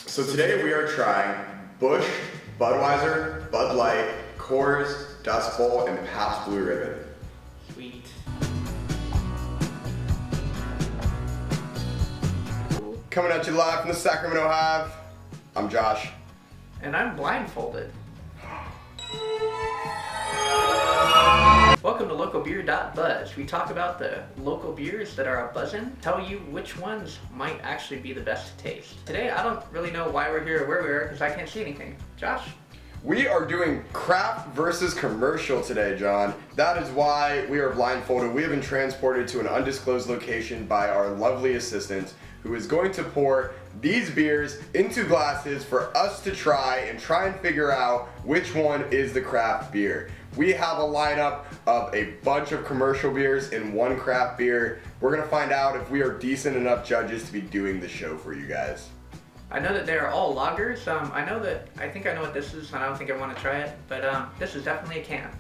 So today we are trying Busch, Budweiser, Bud Light, Coors, Dust Bowl, and Pabst Blue Ribbon. Sweet. Coming at you live from the Sacramento Hive. I'm Josh. And I'm blindfolded. Welcome to localbeer.buzz. We talk about the local beers that are a buzzin', tell you which ones might actually be the best to taste. Today, I don't really know why we're here or where we are because I can't see anything. Josh? We are doing craft versus commercial today, John. That is why we are blindfolded. We have been transported to an undisclosed location by our lovely assistant who is going to pour these beers into glasses for us to try and figure out which one is the craft beer. We have a lineup of a bunch of commercial beers and one craft beer. We're gonna find out if we are decent enough judges to be doing the show for you guys. I know that they are all lagers. I think I know what this is, and I don't think I want to try it, but this is definitely a can.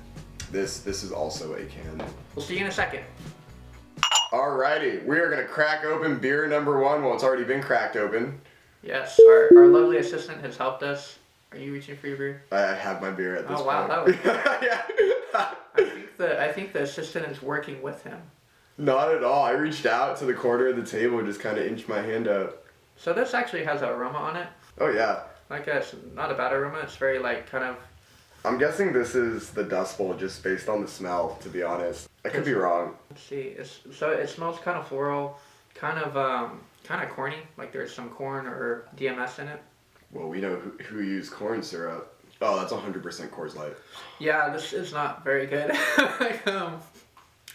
This is also a can. We'll see you in a second. Alrighty, we are gonna crack open beer number one. Well, it's already been cracked open. Yes, our lovely assistant has helped us. Are you reaching for your beer? I have my beer at this point. Oh wow, that was Yeah. I think the assistant is working with him. Not at all. I reached out to the corner of the table and just kind of inched my hand up. So this actually has an aroma on it. Oh yeah. Like it's not a bad aroma. It's very like kind of. I'm guessing this is the Dust Bowl just based on the smell, to be honest. I could be wrong. Let's see. So it smells kind of floral, kind of corny. Like there's some corn or DMS in it. Well, we know who used corn syrup. Oh, that's 100% Coors Light. Yeah, this is not very good. Like,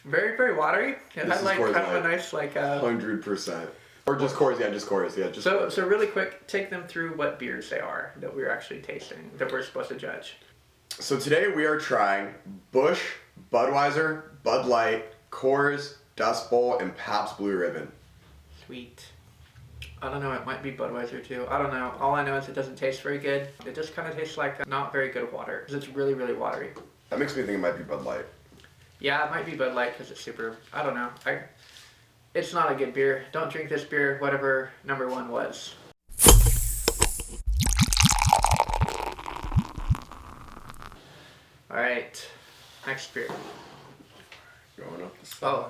very, very watery. It had like Coors kind of Light. a nice like. 100%. Or just Coors, yeah, just Coors, yeah. Just Coors. So really quick, take them through what beers they are that we're actually tasting, that we're supposed to judge. So today we are trying Busch, Budweiser, Bud Light, Coors, Dust Bowl, and Pabst Blue Ribbon. Sweet. I don't know, it might be Budweiser too. I don't know. All I know is it doesn't taste very good. It just kind of tastes like not very good water because it's really, really watery. That makes me think it might be Bud Light. Yeah, it might be Bud Light because it's super, I don't know. It's not a good beer. Don't drink this beer, whatever number one was. Alright, next beer. Going up the side. Oh,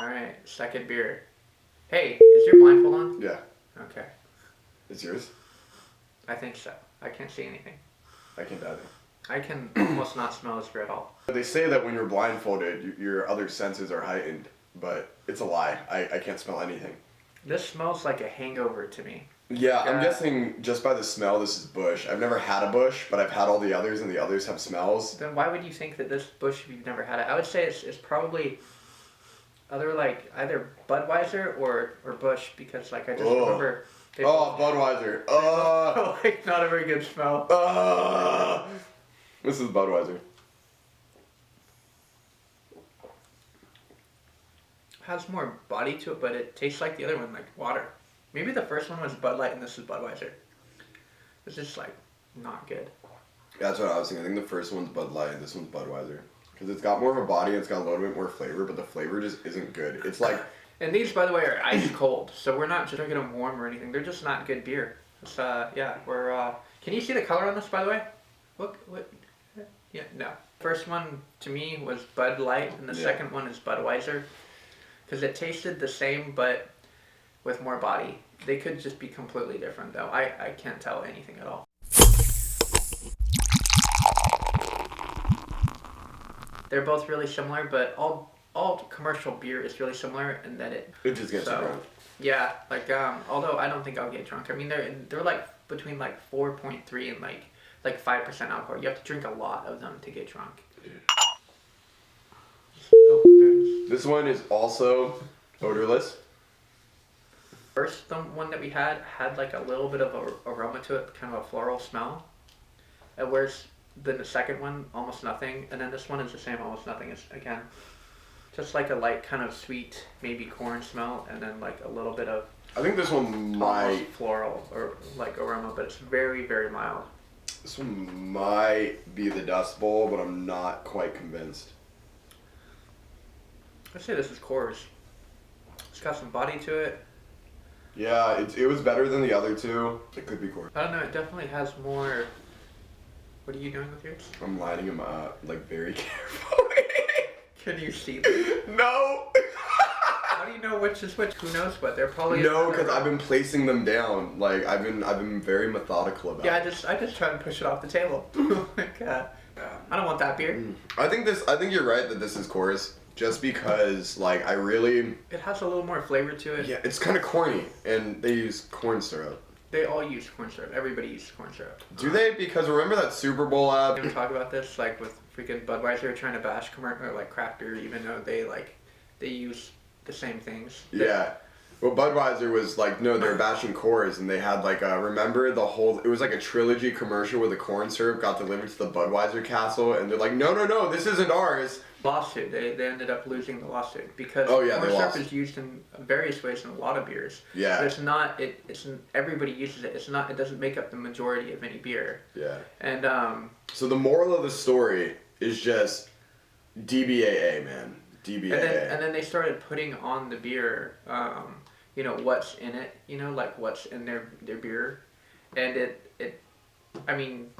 alright, second beer. Hey, is your blindfold on? Yeah. Okay, It's yours? I think so. I can't see anything. I can't either. I can almost not smell this beer at all. They say that when you're blindfolded, your other senses are heightened, but it's a lie. I can't smell anything. This smells like a hangover to me. Yeah, I'm guessing just by the smell, this is Busch. I've never had a Busch, but I've had all the others, and the others have smells. Then why would you think that this Busch, if you've never had it? I would say it's probably either Budweiser or Busch, because like I just remember. Budweiser. Like not a very good smell. This is Budweiser. Has more body to it, but it tastes like the other one, like water. Maybe the first one was Bud Light and this is Budweiser. It's just like not good. That's what I was thinking. I think the first one's Bud Light and this one's Budweiser. Because it's got more of a body and it's got a little bit more flavor, but the flavor just isn't good. It's like... And these, by the way, are ice cold, so we're not drinking them warm or anything. They're just not good beer. It's, we're... Can you see the color on this, by the way? What? Yeah, no. First one, to me, was Bud Light, and the second one is Budweiser. Because it tasted the same, but with more body. They could just be completely different, though. I can't tell anything at all. They're both really similar, but all commercial beer is really similar in that it just gets drunk. Yeah, like although I don't think I'll get drunk. I mean they're like between like 4.3 and like 5% alcohol. You have to drink a lot of them to get drunk. This one is also odorless. First, the one that we had like a little bit of a aroma to it, kind of a floral smell. Whereas then the second one, almost nothing, and then this one is the same, almost nothing. It's again just like a light kind of sweet, maybe corn smell, and then like a little bit of. I think this one might floral or like aroma, but it's very, very mild. This one might be the Dust Bowl, but I'm not quite convinced. I'd say this is Coors. It's got some body to it. Yeah, it was better than the other two. It could be Coors. I don't know. It definitely has more. What are you doing with yours? I'm lining them up, like, very carefully. Can you see them? No! How do you know which is which? Who knows what? They're probably... No, because I've been placing them down. Like, I've been very methodical about Yeah, it. I just try and push it off the table. Like, I don't want that beer. I think you're right that this is Coors. Just because, like, I really... It has a little more flavor to it. Yeah, it's kind of corny, and they use corn syrup. They all use corn syrup. Everybody uses corn syrup. Do they? Because remember that Super Bowl ad? We talk about this, like, with freaking Budweiser trying to bash like craft beer, even though they use the same things. Yeah. Well, Budweiser was like, no, they're bashing Coors, and they had like remember it was like a trilogy commercial where the corn syrup got delivered to the Budweiser castle, and they're like, no, this isn't ours. Lawsuit. They ended up losing the lawsuit because corn syrup is used in various ways in a lot of beers. Yeah. But it's not. Everybody uses it. It's not. It doesn't make up the majority of any beer. Yeah. And So the moral of the story is just DBAA, man. DBAA. And then they started putting on the beer, what's in it, like what's in their beer, and I mean,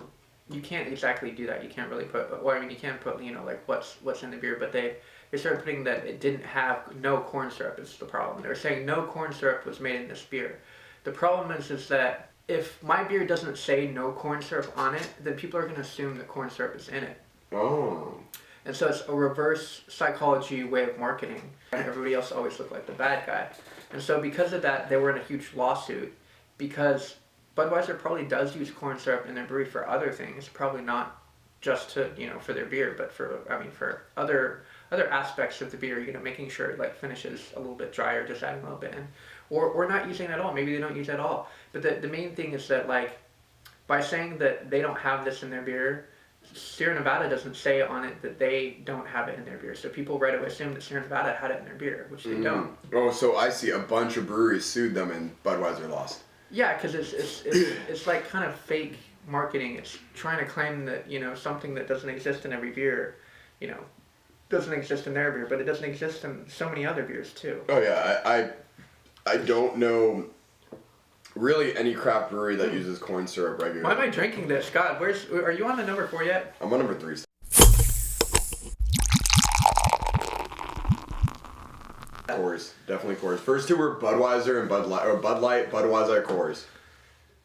you can't exactly do that. You can't really put, well, I mean, you can put, like what's in the beer, but they started putting that it didn't have no corn syrup is the problem. They were saying no corn syrup was made in this beer. The problem is that if my beer doesn't say no corn syrup on it, then people are going to assume that corn syrup is in it. Oh. And so it's a reverse psychology way of marketing. And everybody else always looked like the bad guy. And so because of that, they were in a huge lawsuit because Budweiser probably does use corn syrup in their brewery for other things, probably not just to, for their beer, but for other aspects of the beer, making sure it like finishes a little bit drier, just adding a little bit in. Or not using it at all. Maybe they don't use it at all. But the main thing is that like by saying that they don't have this in their beer, Sierra Nevada doesn't say on it that they don't have it in their beer. So people right away assume that Sierra Nevada had it in their beer, which they don't. Oh, so I see. A bunch of breweries sued them and Budweiser lost. Yeah, because it's like kind of fake marketing. It's trying to claim that, something that doesn't exist in every beer, doesn't exist in their beer, but it doesn't exist in so many other beers too. Oh yeah, I don't know really any craft brewery that uses corn syrup regularly. Why am I drinking this? God, are you on the number 4 yet? I'm on number 3. Coors, definitely Coors. First two were Budweiser and Bud Light, Budweiser, Coors.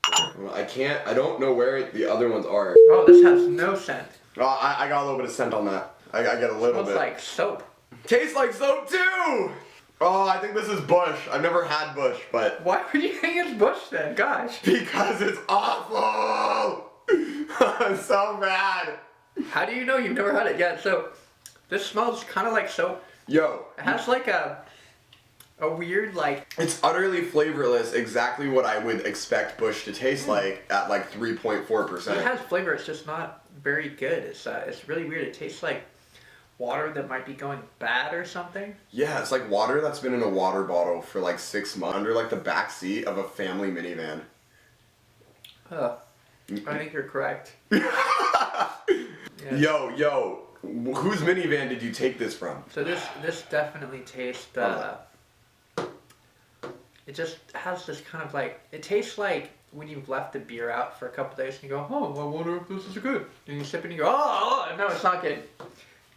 I don't know where the other ones are. Oh, this has no scent. Oh, I got a little bit of scent on that. I got a little bit. Smells like soap. Tastes like soap too! Oh, I think this is Bush. I've never had Bush, but... Why would you think it's Bush then? Gosh. Because it's awful! It's so bad. How do you know you've never had it yet? So, this smells kind of like soap. Yo. It has like a weird like... It's utterly flavorless, exactly what I would expect Bush to taste like at like 3.4%. It has flavor, it's just not very good. It's really weird. It tastes like water that might be going bad or something. Yeah, it's like water that's been in a water bottle for like 6 months under like the back seat of a family minivan. I think you're correct. Yeah. Yo, whose minivan did you take this from? So this definitely tastes, it just has this kind of like, it tastes like when you've left the beer out for a couple days and you go, oh, I wonder if this is good. And you sip it and you go, oh, no, it's not good.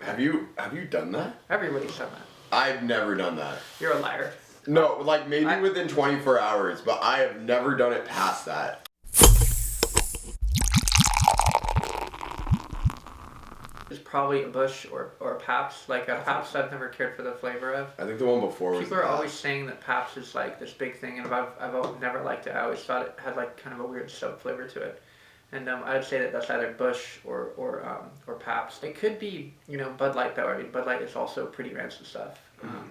Have you done that? Everybody's done that. I've never done that. You're a liar. No, like maybe within 24 hours, but I have never done it past that. It's probably a Bush or a Pabst. Like a Pabst I've never cared for the flavor of. I think the one before was People are always saying that Pabst is like this big thing, and I've never liked it. I always thought it had like kind of a weird soap flavor to it. And I would say that that's either Bush or Pabst. It could be, Bud Light though. I mean, Bud Light is also pretty rancid stuff.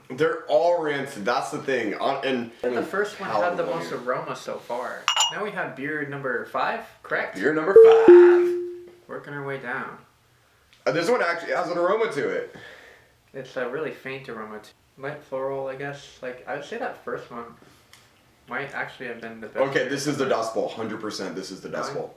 They're all rancid. That's the thing. And the first one had the most aroma so far. Now we have beer number 5, correct? Beer number 5. Working our way down. This one actually has an aroma to it. It's a really faint aroma. Light floral, I guess. Like, I would say that first one might actually have been the best. Okay, this is the Dust Bowl. 100% this is the Dust Bowl.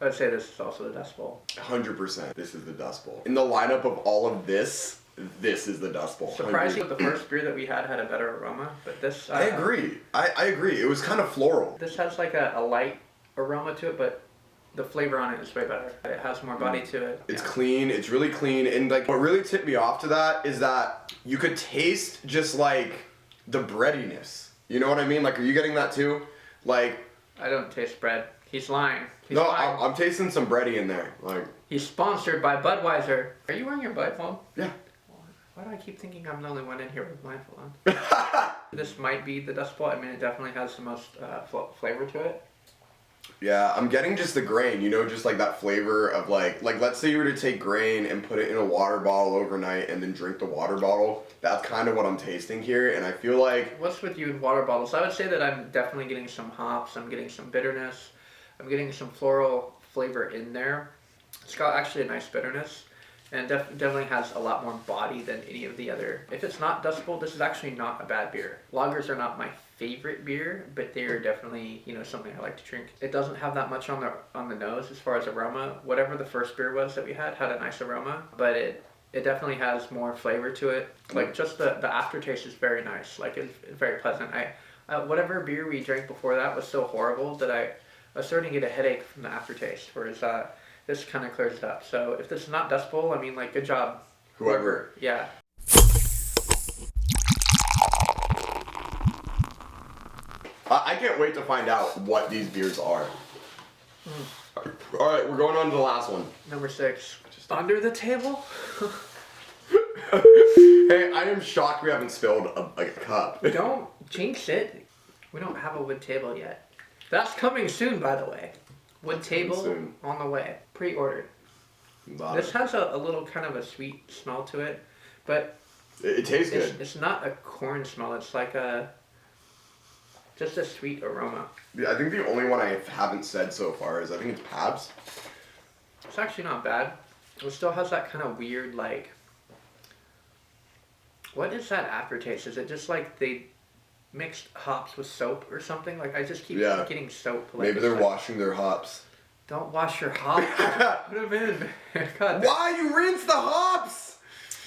I would say this is also the Dust Bowl. 100% this is the Dust Bowl. In the lineup of all of this, this is the Dust Bowl. Surprisingly, the first beer that we had a better aroma, but this... I agree. I agree. It was kind of floral. This has like a light aroma to it, but the flavor on it is way better. It has more body to it. It's clean. It's really clean. And like what really tipped me off to that is that you could taste just like the breadiness. You know what I mean? Like, are you getting that too? Like... I don't taste bread. He's lying. I'm tasting some bready in there. Like... He's sponsored by Budweiser. Are you wearing your blindfold? Yeah. Why do I keep thinking I'm the only one in here with blindfold on? This might be the Dust Bowl. I mean, it definitely has the most flavor to it. Yeah, I'm getting just the grain, you know, just like that flavor of like let's say you were to take grain and put it in a water bottle overnight and then drink the water bottle. That's kind of what I'm tasting here, and I feel like... What's with you in water bottles? I would say that I'm definitely getting some hops, I'm getting some bitterness, I'm getting some floral flavor in there. It's got actually a nice bitterness, and definitely has a lot more body than any of the other. If it's not Dust Bowl, this is actually not a bad beer. Lagers are not my favorite beer, but they are definitely, you know, something I like to drink. It doesn't have that much on the nose as far as aroma. Whatever the first beer was that we had a nice aroma, but it definitely has more flavor to it. Like, just the aftertaste is very nice. Like, it's very pleasant. Whatever beer we drank before that was so horrible that I was starting to get a headache from the aftertaste, whereas this kind of clears it up. So if this is not Dust Bowl, I mean, like, good job. Whoever. Yeah. I can't wait to find out what these beers are. All right, we're going on to the last one. Number 6. Just under the table? Hey, I am shocked we haven't spilled a cup. Don't jinx it. We don't have a wood table yet. That's coming soon, by the way. Wood table on the way. Pre-ordered. This has a little kind of a sweet smell to it, but it tastes good. It's not a corn smell. It's like just a sweet aroma. I think the only one I haven't said so far is I think it's Pabst. It's actually not bad. It still has that kind of weird, like, what is that aftertaste? Is it just like they mixed hops with soap or something? Like, I just keep getting soap. Like, maybe they're washing their hops. Don't wash your hops. Put them in. God. Why? You rinse the hops!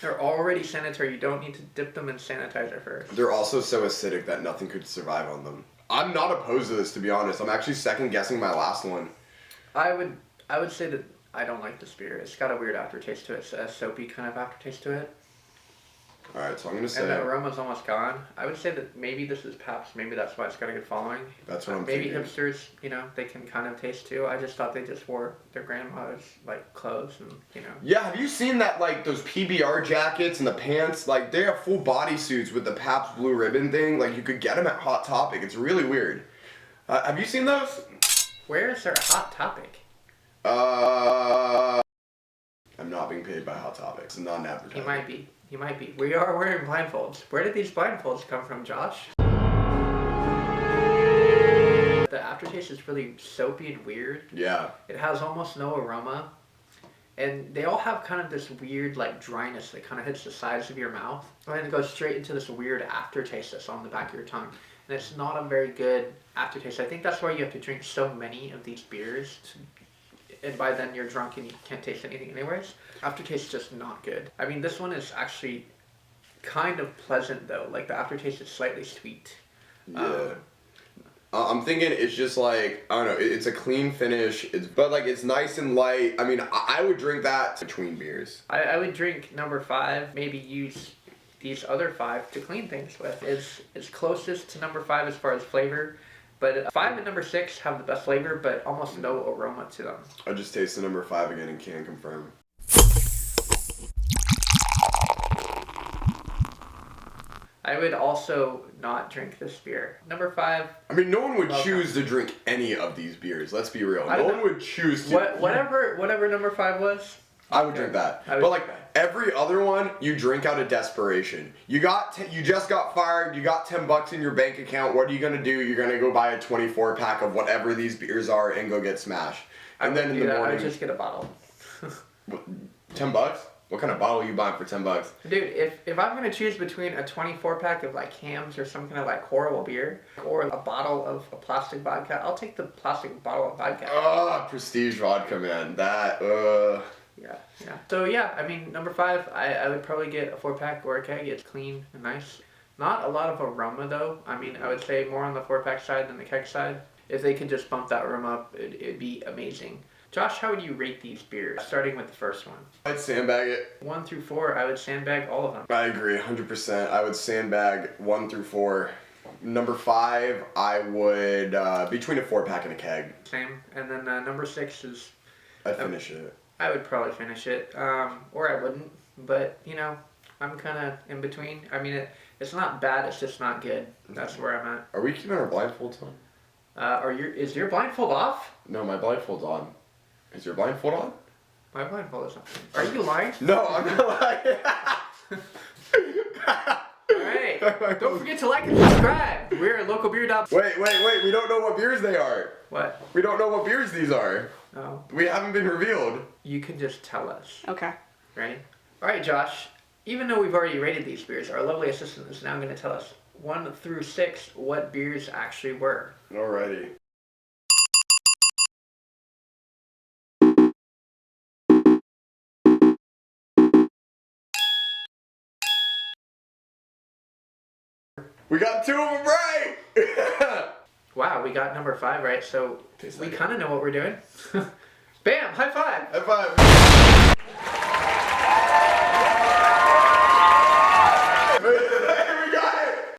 They're already sanitary. You don't need to dip them in sanitizer first. They're also so acidic that nothing could survive on them. I'm not opposed to this, to be honest. I'm actually second guessing my last one. I would say that I don't like this beer. It's got a weird aftertaste to it. It's a soapy kind of aftertaste to it. Alright, so I'm going to say... And the aroma's almost gone. I would say that maybe this is Pabst. Maybe that's why it's got a good following. That's what I'm maybe thinking. Hipsters, you know, they can kind of taste too. I just thought they just wore their grandmother's, like, clothes and, you know. Yeah, have you seen that, like, those PBR jackets and the pants? Like, they have full bodysuits with the Pabst Blue Ribbon thing. Like, you could get them at Hot Topic. It's really weird. Have you seen those? Where is there a Hot Topic? I'm not being paid by Hot Topic. It's not an advertisement. He might be. He might be. We are wearing blindfolds. Where did these blindfolds come from, Josh? The aftertaste is really soapy and weird. Yeah. It has almost no aroma. And they all have kind of this weird, like, dryness that kind of hits the sides of your mouth. And then it goes straight into this weird aftertaste that's on the back of your tongue. And it's not a very good aftertaste. I think that's why you have to drink so many of these beers. And by then you're drunk and you can't taste anything anyways. Aftertaste is just not good. I mean, this one is actually kind of pleasant, though. Like, the aftertaste is slightly sweet. Yeah. I'm thinking it's just like, I don't know, it's a clean finish, but like it's nice and light. I mean, I would drink that between beers. I would drink number 5, maybe use these other 5 to clean things with. It's closest to number 5 as far as flavor, but 5 and number 6 have the best flavor, but almost no aroma to them. I just tasted number 5 again and can confirm. I would also not drink this beer. Number 5. I mean, no one would choose to drink any of these beers. Let's be real. No one would choose to. Whatever number 5 was. I would drink that. But like every other one, you drink out of desperation. You just got fired. You got $10 in your bank account. What are you gonna do? You're gonna go buy a 24 pack of whatever these beers are and go get smashed. And then in the morning, I would just get a bottle. $10? What kind of bottle are you buying for $10? Dude, if I'm gonna choose between a 24 pack of like Hams or some kind of like horrible beer or a bottle of a plastic vodka, I'll take the plastic bottle of vodka. Oh, Prestige vodka, man. That Yeah, yeah. So yeah, I mean, number 5, I would probably get a 4-pack or a keg. It's clean and nice. Not a lot of aroma though. I mean, I would say more on the 4-pack side than the keg side. If they could just bump that aroma up, it'd be amazing. Josh, how would you rate these beers? Starting with the first one. I'd sandbag it. 1 through 4, I would sandbag all of them. I agree, 100%. I would sandbag 1 through 4. Number 5, I would between a 4-pack and a keg. Same. And then number 6 is. I'd finish it. I would probably finish it, or I wouldn't. But you know, I'm kind of in between. I mean, it's not bad. It's just not good. That's where I'm at. Are we keeping our blindfolds on? Is your blindfold off? No, my blindfold's on. Is your blindfold on? My blindfold is on. Are you lying? No, I'm not lying. Alright. Don't forget to like and subscribe. We're at Local Beer Dot. Wait. We don't know what beers they are. What? We don't know what beers these are. Oh. We haven't been revealed. You can just tell us. Okay. Ready? Alright, Josh. Even though we've already rated these beers, our lovely assistant is now going to tell us 1 through 6 what beers actually were. Alrighty. We got 2 of them right! Wow, we got number 5 right, so we kind of know what we're doing. Bam! High five! High five!